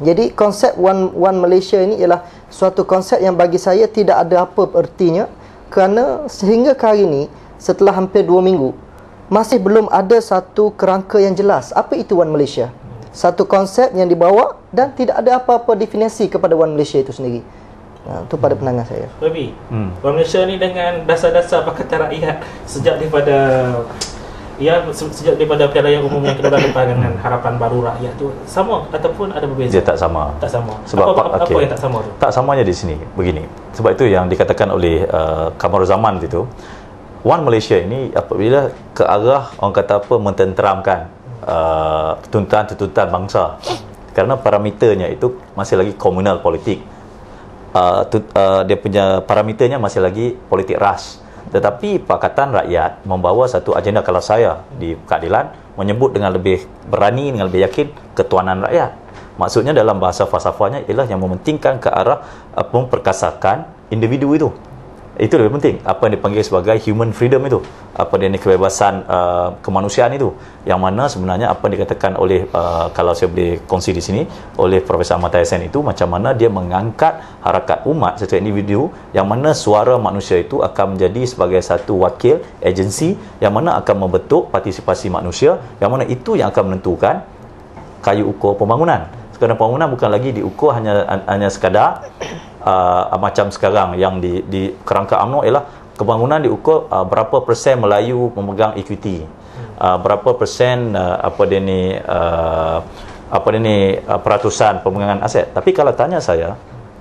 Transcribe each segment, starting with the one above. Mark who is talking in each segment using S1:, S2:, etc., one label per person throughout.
S1: Jadi konsep One Malaysia ini ialah suatu konsep yang bagi saya tidak ada apa ertinya, kerana sehingga ke hari ini, setelah hampir 2 minggu, masih belum ada satu kerangka yang jelas apa itu One Malaysia. Satu konsep yang dibawa dan tidak ada apa-apa definisi kepada One Malaysia itu sendiri. Itu pada pandangan saya.
S2: Babi, One Malaysia ni dengan dasar-dasar Pakatan Rakyat sejak daripada Pilihan Raya Umum yang kedua dengan Harapan Baru Rakyat tu sama ataupun ada berbeza?
S3: Dia tak sama.
S2: Tak sama.
S3: Sebab
S2: apa yang tak sama tu?
S3: Tak samanya di sini begini. Sebab itu yang dikatakan oleh Kamarul Zaman itu, One Malaysia ini apabila ke arah orang kata apa mententeramkan tuntutan bangsa, kerana parameternya itu masih lagi komunal politik. Dia punya parameternya masih lagi politik ras. Tetapi Pakatan Rakyat membawa satu agenda, kalau saya di keadilan menyebut dengan lebih berani, dengan lebih yakin, ketuanan rakyat. Maksudnya dalam bahasa falsafahnya ialah yang mementingkan ke arah memperkasakan individu itu. Itu lebih penting. Apa yang dipanggil sebagai human freedom itu, apa yang kebebasan kemanusiaan itu, yang mana sebenarnya apa yang dikatakan oleh kalau saya boleh kongsi di sini oleh Profesor Ahmad Tayasen itu, macam mana dia mengangkat harakat umat secara individu, yang mana suara manusia itu akan menjadi sebagai satu wakil agensi yang mana akan membentuk partisipasi manusia, yang mana itu yang akan menentukan kayu ukur pembangunan. Sekarang pembangunan bukan lagi diukur hanya sekadar macam sekarang yang di kerangka UMNO ialah pembangunan diukur berapa persen Melayu memegang equity, berapa persen peratusan pemegangan aset. Tapi kalau tanya saya,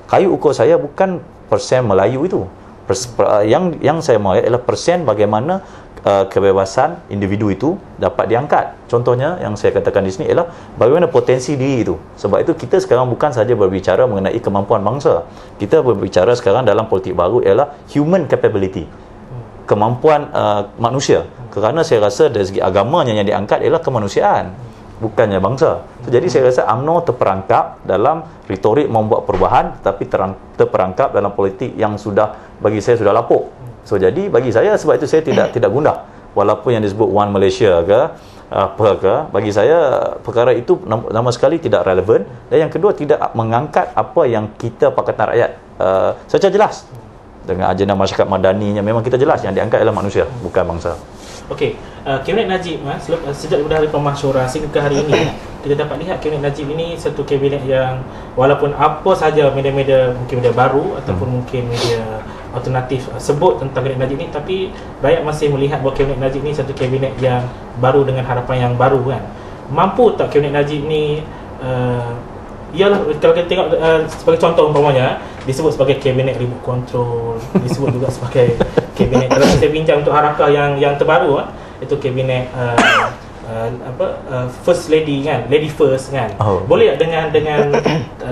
S3: kayu ukur saya bukan persen Melayu itu. Yang saya mahu ialah persen bagaimana kebebasan individu itu dapat diangkat. Contohnya yang saya katakan di sini ialah bagaimana potensi diri itu. Sebab itu kita sekarang bukan saja berbicara mengenai kemampuan bangsa. Kita berbicara sekarang dalam politik baru ialah human capability, kemampuan manusia. Kerana saya rasa dari segi agamanya yang diangkat ialah kemanusiaan, bukannya bangsa. Jadi saya rasa UMNO terperangkap dalam retorik membuat perubahan, tetapi terperangkap dalam politik yang sudah, bagi saya, sudah lapuk. So jadi bagi saya, sebab itu saya tidak gundah walaupun yang disebut One Malaysia ke apa ke, bagi saya perkara itu nama sekali tidak relevan, dan yang kedua tidak mengangkat apa yang kita Pakatan Rakyat secara jelas dengan agenda masyarakat madaninya. Memang kita jelas yang diangkat adalah manusia, bukan bangsa.
S2: Okey, Kabinet Najib sejak daripada hari pemasyuran sehingga ke hari ini, kita dapat lihat Kabinet Najib ini satu kabinet yang walaupun apa saja media-media, mungkin media baru ataupun mungkin media alternatif sebut tentang Kabinet Najib ini, tapi rakyat masih melihat bahawa Kabinet Najib ini satu kabinet yang baru dengan harapan yang baru kan. Mampu tak Kabinet Najib ni ialah kalau kita tengok sebagai contoh umpamanya disebut sebagai kabinet remote control, disebut juga sebagai kabinet, kalau kita bincang untuk harakah yang terbaru itu kabinet first lady kan, lady first kan. Boleh tak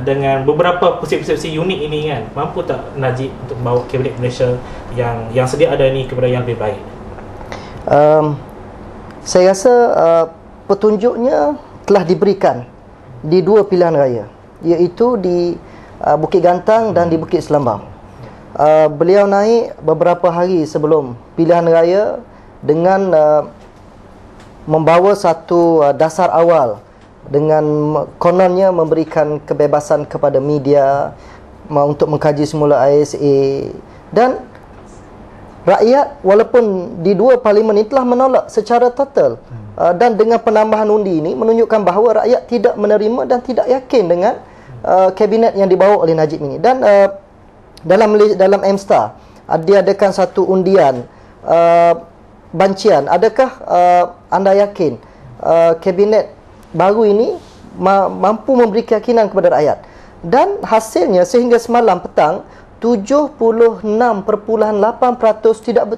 S2: dengan beberapa persepsi unik ini kan, mampu tak Najib untuk membawa kabinet Malaysia yang sedia ada ni kepada yang lebih baik?
S1: Saya rasa petunjuknya telah diberikan di dua pilihan raya, iaitu di Bukit Gantang dan di Bukit Selambang. Beliau naik beberapa hari sebelum pilihan raya dengan membawa satu dasar awal dengan kononnya memberikan kebebasan kepada media untuk mengkaji semula ISA, dan rakyat walaupun di dua parlimen ini telah menolak secara total. Dan dengan penambahan undi ini menunjukkan bahawa rakyat tidak menerima dan tidak yakin dengan kabinet yang dibawa oleh Najib ini. Dan dalam MSTAR diadakan satu undian bancian. Adakah anda yakin kabinet baru ini mampu memberi keyakinan kepada rakyat? Dan hasilnya sehingga semalam petang 76.8%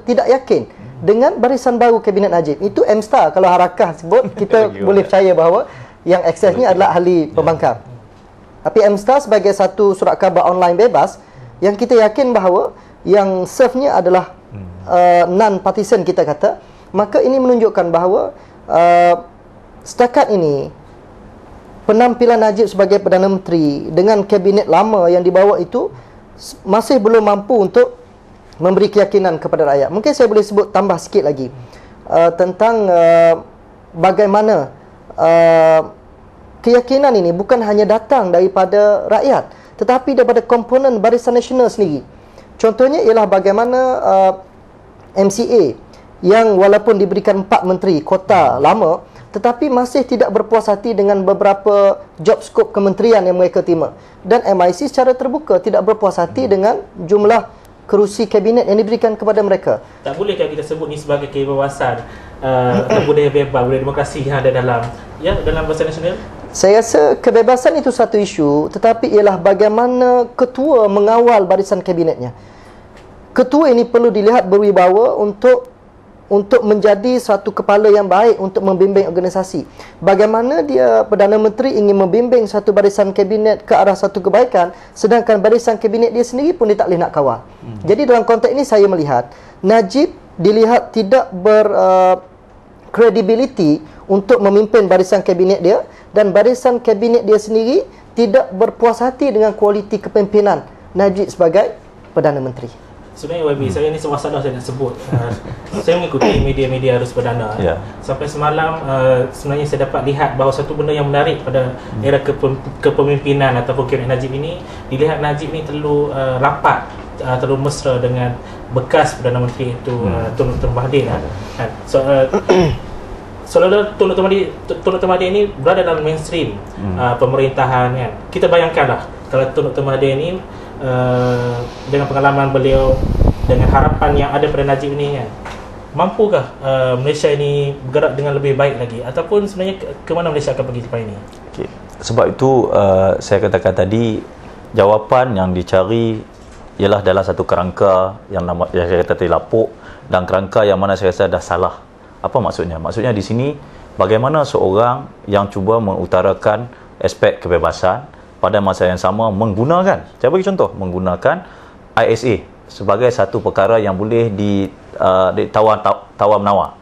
S1: tidak yakin dengan barisan baru Kabinet Najib. Itu MSTAR. Kalau harakah sebut, kita boleh percaya bahawa yang aksesnya adalah ahli pembangkang. Tapi MSTAR sebagai satu surat khabar online bebas, yang kita yakin bahawa yang serve-nya adalah non-partisan, kita kata, maka ini menunjukkan bahawa setakat ini penampilan Najib sebagai Perdana Menteri dengan kabinet lama yang dibawa itu masih belum mampu untuk memberi keyakinan kepada rakyat. Mungkin saya boleh sebut tambah sikit lagi tentang bagaimana keyakinan ini bukan hanya datang daripada rakyat, tetapi daripada komponen Barisan Nasional sendiri. Contohnya ialah bagaimana MCA yang walaupun diberikan 4 menteri kota lama, tetapi masih tidak berpuas hati dengan beberapa job scope kementerian yang mereka terima. Dan MIC secara terbuka tidak berpuas hati dengan jumlah kerusi kabinet yang diberikan kepada mereka.
S2: Tak bolehkah kita sebut ni sebagai kebebasan budaya bebas, budaya demokrasi yang ada dalam Barisan Nasional?
S1: Saya rasa kebebasan itu satu isu, tetapi ialah bagaimana ketua mengawal barisan kabinetnya. Ketua ini perlu dilihat berwibawa untuk menjadi satu kepala yang baik untuk membimbing organisasi. Bagaimana dia Perdana Menteri ingin membimbing satu barisan kabinet ke arah satu kebaikan, sedangkan barisan kabinet dia sendiri pun dia tak boleh nak kawal. Jadi dalam konteks ini saya melihat Najib dilihat tidak berkredibiliti untuk memimpin barisan kabinet dia, dan barisan kabinet dia sendiri tidak berpuas hati dengan kualiti kepimpinan Najib sebagai Perdana Menteri.
S2: Sebenarnya YB, saya ni masalah saya nak sebut. Saya mengikuti media-media arus perdana. Sampai semalam sebenarnya saya dapat lihat bahawa satu benda yang menarik pada era kepemimpinan ataupun kabinet Najib ini, dilihat Najib ni terlalu rapat, terlalu mesra dengan bekas Perdana Menteri itu Tun Dr. Mahathir. Seolah-olah Tun Dr. Mahathir ini berada dalam mainstream pemerintahan kan. Kita bayangkanlah kalau Tun Dr. Mahathir ini dengan pengalaman beliau, dengan harapan yang ada pada Najib ini kan, mampukah Malaysia ini bergerak dengan lebih baik lagi, ataupun sebenarnya ke mana Malaysia akan pergi lepas ini?
S3: Okay. Sebab itu saya katakan tadi, jawapan yang dicari ialah dalam satu kerangka yang saya kata tadi lapuk, dan kerangka yang mana saya rasa dah salah. Apa maksudnya? Maksudnya di sini bagaimana seorang yang cuba mengutarakan aspek kebebasan pada masa yang sama menggunakan, saya bagi contoh, menggunakan ISA sebagai satu perkara yang boleh ditawar-menawar.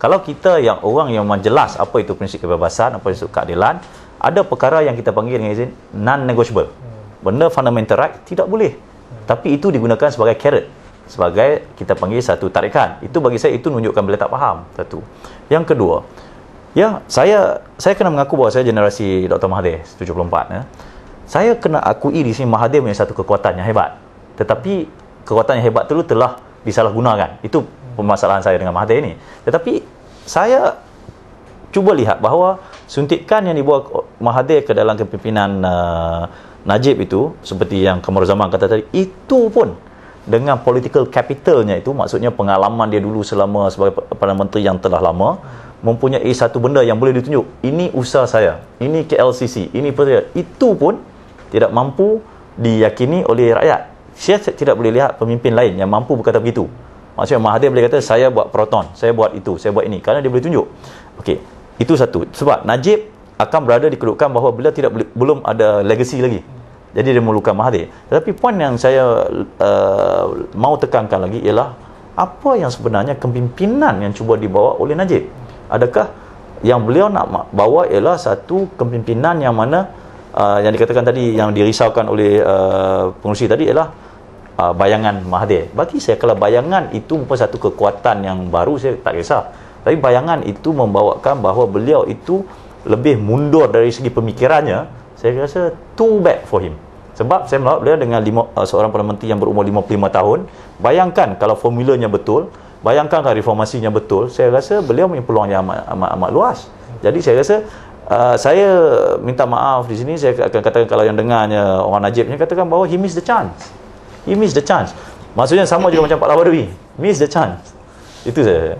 S3: Kalau kita yang orang yang jelas apa itu prinsip kebebasan, apa itu keadilan, ada perkara yang kita panggil dengan izin non-negotiable. Benda fundamental right tidak boleh. Tapi itu digunakan sebagai carrot, sebagai kita panggil satu tarikan. Itu bagi saya itu menunjukkan bila tak faham. Satu. Yang kedua, saya kena mengaku bahawa saya generasi Dr. Mahathir 74 Saya kena akui di sini Mahathir punya satu kekuatan yang hebat. Tetapi kekuatan yang hebat itu telah disalahgunakan. Itu permasalahan saya dengan Mahathir ini. Tetapi saya cuba lihat bahawa suntikan yang dibuat Mahathir ke dalam kepimpinan Najib itu, seperti yang Kamaruzaman kata tadi, itu pun dengan political capitalnya itu, maksudnya pengalaman dia dulu selama sebagai Perdana Menteri yang telah lama, mempunyai satu benda yang boleh ditunjuk. Ini usaha saya, ini KLCC, ini perkara. Itu pun tidak mampu diyakini oleh rakyat. Saya tidak boleh lihat pemimpin lain yang mampu berkata begitu. Maksudnya Mahathir boleh kata saya buat proton, saya buat itu, saya buat ini, kerana dia boleh tunjuk. Okey, itu satu. Sebab Najib akan berada di kedudukan bahawa beliau belum ada legacy lagi. Jadi dia memerlukan Mahathir. Tetapi poin yang saya mau tekankan lagi ialah apa yang sebenarnya kepimpinan yang cuba dibawa oleh Najib. Adakah yang beliau nak bawa ialah satu kepimpinan yang mana yang dikatakan tadi, yang dirisaukan oleh pengurusi tadi ialah bayangan Mahathir. Bagi saya, kalau bayangan itu merupakan satu kekuatan yang baru, saya tak kisah. Tapi bayangan itu membawakan bahawa beliau itu lebih mundur dari segi pemikirannya, saya rasa too bad for him. Sebab saya melihat beliau dengan seorang Perdana Menteri yang berumur 55 tahun. Bayangkan kalau formulanya betul, bayangkan kalau reformasinya betul, saya rasa beliau punya peluang yang amat luas. Jadi saya rasa saya minta maaf di sini, saya akan katakan kalau yang dengarnya orang Najibnya katakan bahawa he missed the chance. He missed the chance. Maksudnya sama juga macam Pak Lawadwi, miss the chance. Itu saya.